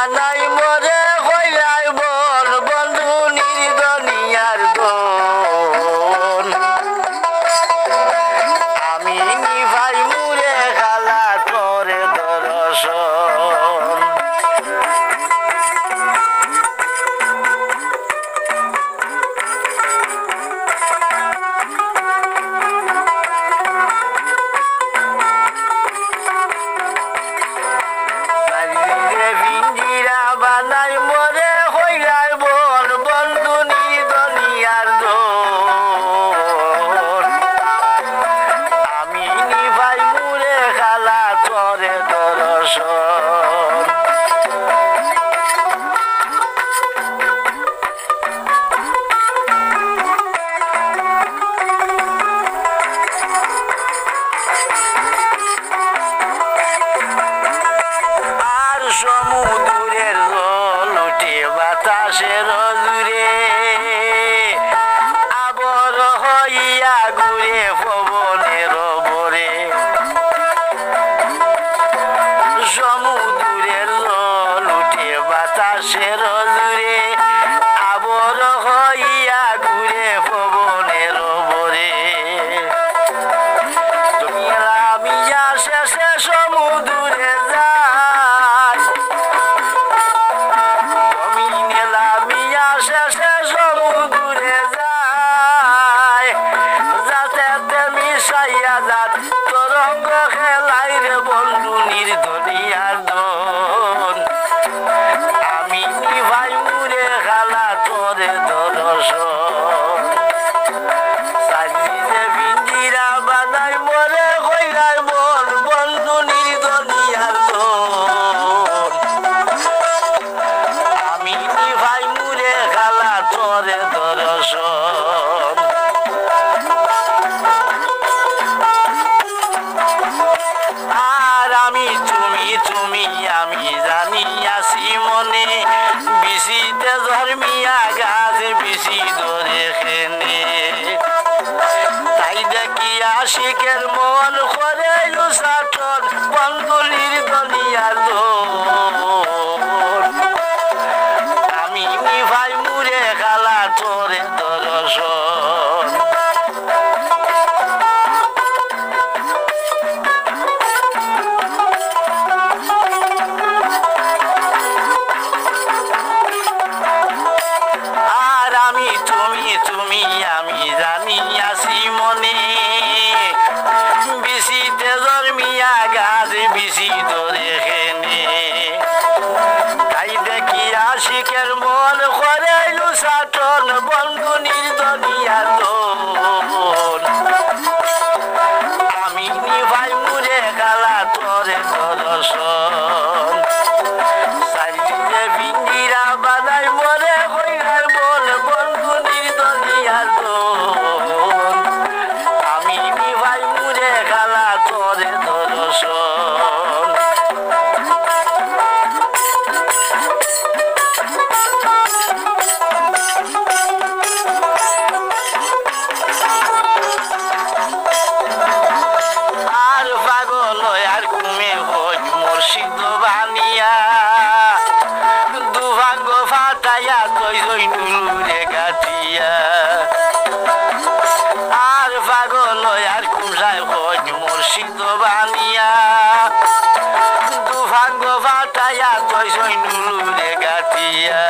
বানাই মরে হইলাই বল বন্ধু নির্দনিয়ার দোন আমি নিভাই মুরে খালা করে দর্শন বানাই মরে হইলাই বল বন্ধু নির্দনিয়ার দোন আমি নিভাই মুরে খালা করে দর্শন আর সমুদ্রের জল উঠে বাতাসের জুড়ে আবর হইয়া ঘুরে পবনের বরে সমুদ্রের জল উঠে বাতাসের জুড়ে আবর হইয়া ঘুরে পবনের বরে তুমি লামিয়া শেষে সমুদ্রে যায় জমিনে লামিয়া শেষে সমুদ্রে যায় যাতে মিশাইয়া যাত তরঙ্গ খেলাই রে বন্ধু নির্দনিয়ার দোন আমি নিভাই মুরে খালা তোরে দর্শন সাজিয়ে পিঞ্জিরা বানাই মরে কইলাই বল বন্ধু নির্দনিয়ার দোন আমি নিভাই মুরে খালা তোরে দর্শন আর আমি তুমি তুমি আমি জানিয়াছি মনে বিশিতে ধর্মিয়া গাছ বিশি ধরে খেনে তাই দেখি আশিকের মন করে লুসাটন বন্ধু নির্দনিয়ার দোন আমি নিভাই মুরে খালা তোরে দর্শন আর আমি তুমি তুমি আমি জানিয়াছি মনে বিশিতে জন্মিয়া গাছ বিশি ধরে খেনে তাই দেখি আশিকের মন করে লুসাটন বন্ধু নির্দনিয়ার দোন আমি নিভাই মুরে খালা তোরে দর্শন সাজিয়ে পিঞ্জিরা বানাই মরে হইলার বল বন্ধু নির্দনিয়ার দোন আমি নিভাই মুরে খালা তোরে দর্শন আর পাগল আর কুমে হই মুর্শিদ বানিয়া দুভাঙ্গ ফাটাইয়া কই জৈনুরে গাতিয়া আর পাগল আর কুমরায় হই মুর্শিদ বানিয়া দুভাঙ্গ ফাটাইয়া কই জৈনুরে গাতিয়া